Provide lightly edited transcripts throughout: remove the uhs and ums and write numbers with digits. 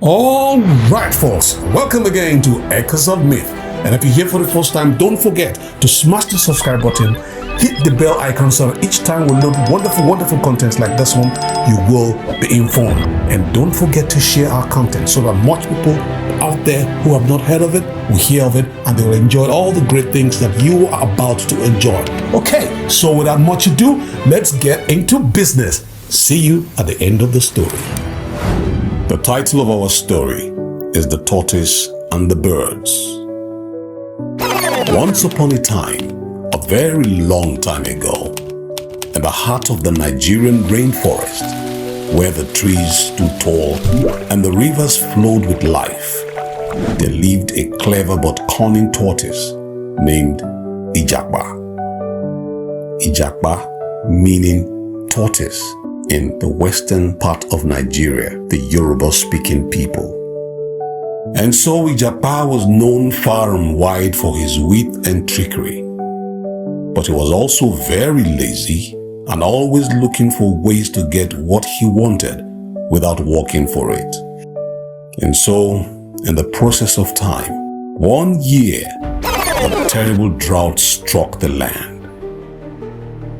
All right, folks, welcome again to Echoes of Myth. And if you're here for the first time, don't forget to smash the subscribe button, hit the bell icon so that each time we load wonderful contents like this one, you will be informed. And don't forget to share our content so that much people out there who have not heard of it will hear of it and they will enjoy all the great things that you are about to enjoy. Okay, so without much ado, let's get into business. See you at the end of the story. The title of our story is The Tortoise and the Birds. Once upon a time, a very long time ago, in the heart of the Nigerian rainforest, where the trees stood tall and the rivers flowed with life, there lived a clever but cunning tortoise named Ijapa. Ijapa meaning tortoise in the western part of Nigeria, the Yoruba-speaking people. And so Ijapa was known far and wide for his wit and trickery. But he was also very lazy and always looking for ways to get what he wanted without working for it. And so, in the process of time, one year, a terrible drought struck the land.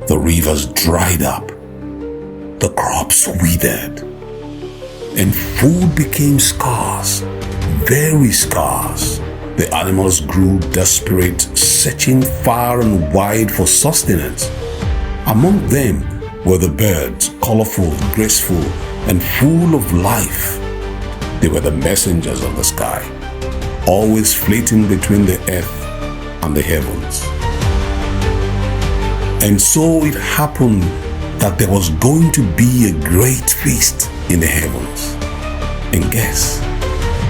The rivers dried up, the crops withered, and food became scarce, very scarce. The animals grew desperate, searching far and wide for sustenance. Among them were the birds, colorful, graceful, and full of life. They were the messengers of the sky, always flitting between the earth and the heavens. And so it happened that there was going to be a great feast in the heavens. And guess,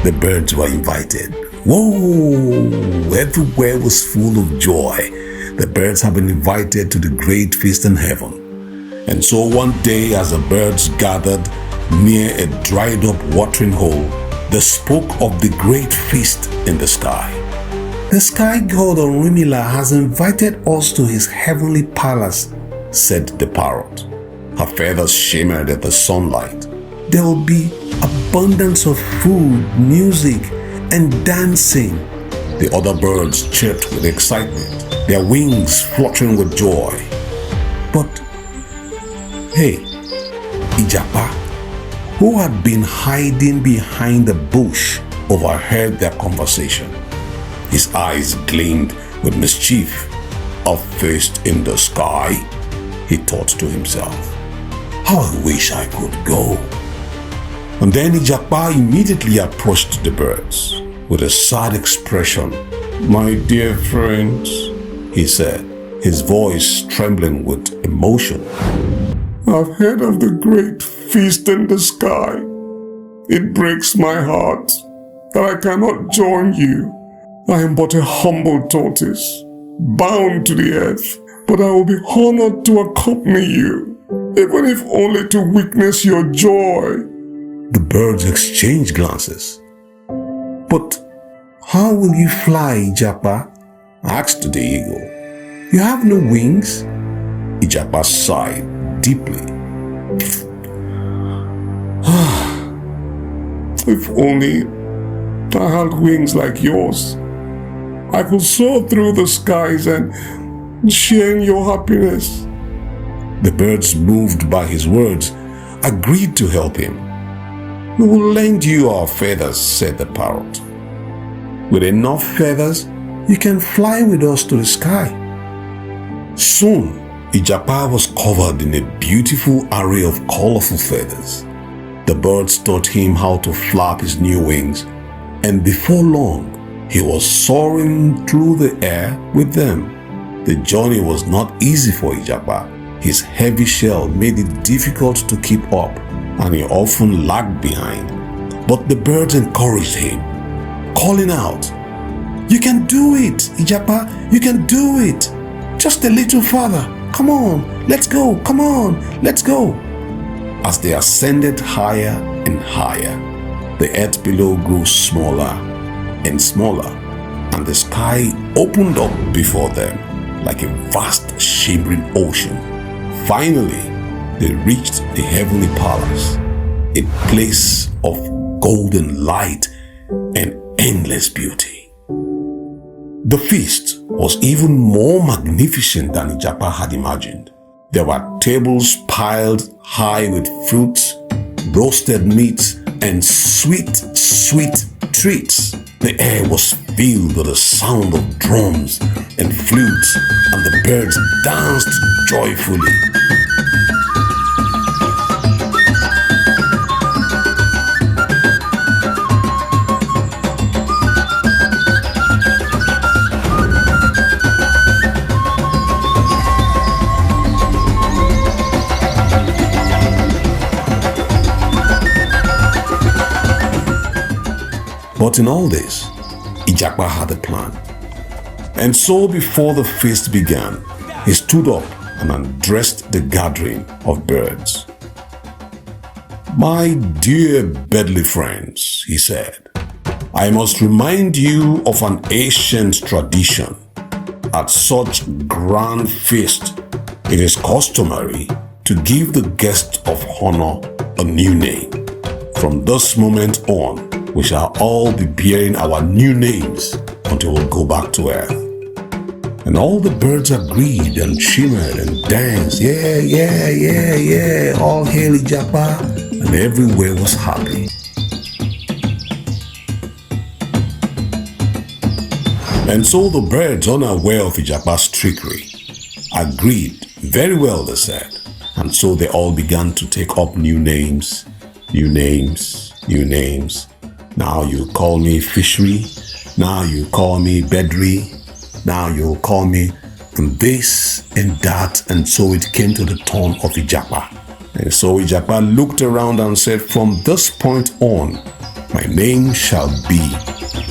the birds were invited. Whoa! Everywhere was full of joy. The birds have been invited to the great feast in heaven. And so one day, as the birds gathered near a dried up watering hole, they spoke of the great feast in the sky. The sky god Orimila has invited us to his heavenly palace, said the parrot. Her feathers shimmered at the sunlight. There will be abundance of food, music, and dancing. The other birds chirped with excitement, their wings fluttering with joy. But, hey, Ijapa, who had been hiding behind the bush, overheard their conversation. His eyes gleamed with mischief. A feast in the sky, he thought to himself. How I wish I could go. And then Ijapa immediately approached the birds with a sad expression. My dear friends, he said, his voice trembling with emotion. I've heard of the great feast in the sky. It breaks my heart that I cannot join you. I am but a humble tortoise, bound to the earth, but I will be honored to accompany you, even if only to witness your joy. The birds exchanged glances. But how will you fly, Ijapa? Asked the eagle. You have no wings? Ijapa sighed deeply. If only I had wings like yours, I could soar through the skies and share in your happiness. The birds, moved by his words, agreed to help him. We will lend you our feathers, said the parrot. With enough feathers, you can fly with us to the sky. Soon, Ijapa was covered in a beautiful array of colorful feathers. The birds taught him how to flap his new wings, and before long, he was soaring through the air with them. The journey was not easy for Ijapa. His heavy shell made it difficult to keep up, and he often lagged behind. But the birds encouraged him, calling out, You can do it, Ijapa, you can do it. Just a little farther. Come on, let's go, come on, let's go. As they ascended higher and higher, the earth below grew smaller and smaller, and the sky opened up before them like a vast shimmering ocean. Finally, they reached the heavenly palace, a place of golden light and endless beauty. The feast was even more magnificent than Ijapa had imagined. There were tables piled high with fruits, roasted meats, and sweet, sweet treats. The air was filled with the sound of drums and flutes, and the birds danced joyfully. But in all this, Ijapa had a plan. And so before the feast began, he stood up and addressed the gathering of birds. "My dear birdly friends," he said, "I must remind you of an ancient tradition. At such grand feast, it is customary to give the guest of honor a new name. From this moment on, we shall all be bearing our new names until we go back to earth." And all the birds agreed and shimmered and danced. Yeah, all hail Ijapa, and everywhere was happy. And so the birds, unaware of Ijapa's trickery, agreed. Very well, they said. And so they all began to take up new names. Now you call me Fishery. Now you call me Bedry. Now you call me this and that. And so it came to the turn of Ijapa. And so Ijapa looked around and said, "From this point on, my name shall be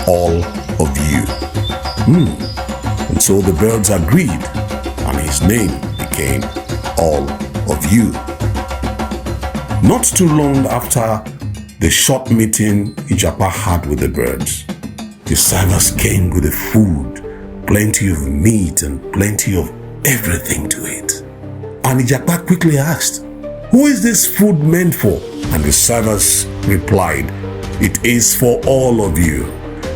All of You." And so the birds agreed, and his name became All of You. Not too long after the short meeting Ijapa had with the birds, the servers came with the food, plenty of meat and plenty of everything to eat. And Ijapa quickly asked, "Who is this food meant for?" And the servers replied, "It is for all of you."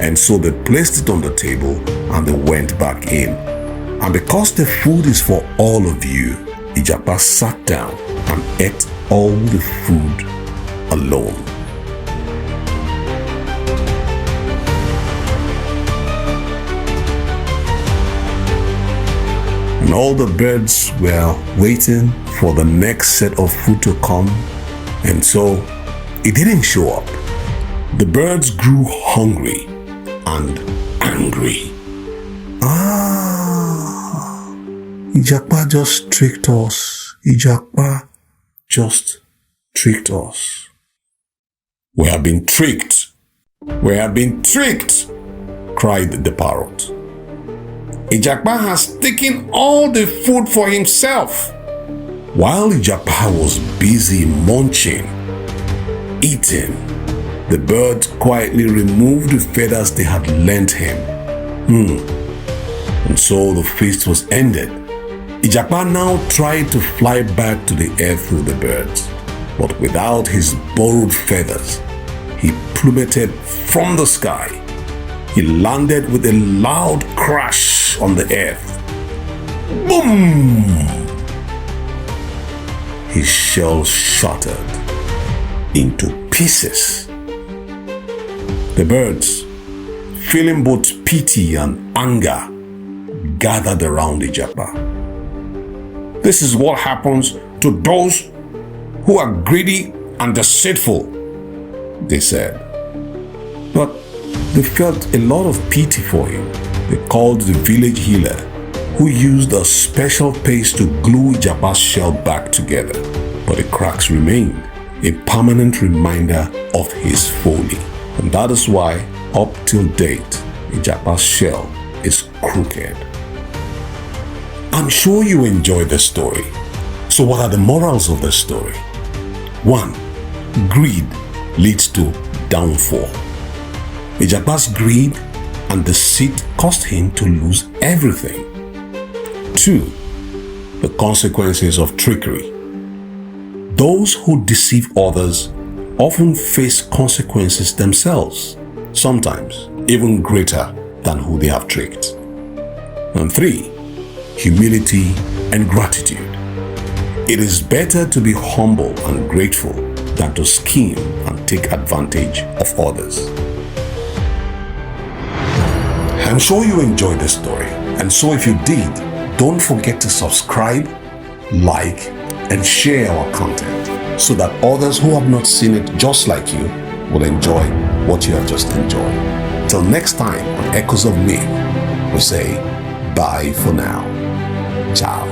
And so they placed it on the table and they went back in. And because the food is for all of you, Ijapa sat down and ate all the food alone. And all the birds were waiting for the next set of food to come, and so it didn't show up. The birds grew hungry and angry. Ijapa just tricked us. Ijapa just tricked us. "We have been tricked. We have been tricked," cried the parrot. "Ijapa has taken all the food for himself." While Ijapa was busy munching, eating, the birds quietly removed the feathers they had lent him. And so the feast was ended. Ijapa now tried to fly back to the earth with the birds, but without his borrowed feathers, he plummeted from the sky. He landed with a loud crash on the earth. Boom! His shell shattered into pieces. The birds, feeling both pity and anger, gathered around Ijapa. "This is what happens to those who are greedy and deceitful," they said. But they felt a lot of pity for him. They called the village healer, who used a special paste to glue Ijapa's shell back together. But the cracks remained, a permanent reminder of his folly. And that is why, up till date, Ijapa's shell is crooked. I'm sure you enjoyed the story. So what are the morals of the story? 1. Greed leads to downfall. Ijapa's greed and deceit caused him to lose everything. 2. The consequences of trickery. Those who deceive others often face consequences themselves, sometimes even greater than who they have tricked. And 3, humility and gratitude. It is better to be humble and grateful than to scheme and take advantage of others. I'm sure you enjoyed this story, and so if you did, don't forget to subscribe, like, and share our content so that others who have not seen it just like you will enjoy what you have just enjoyed. Till next time on Echoes of Myth, we say bye for now. Ciao.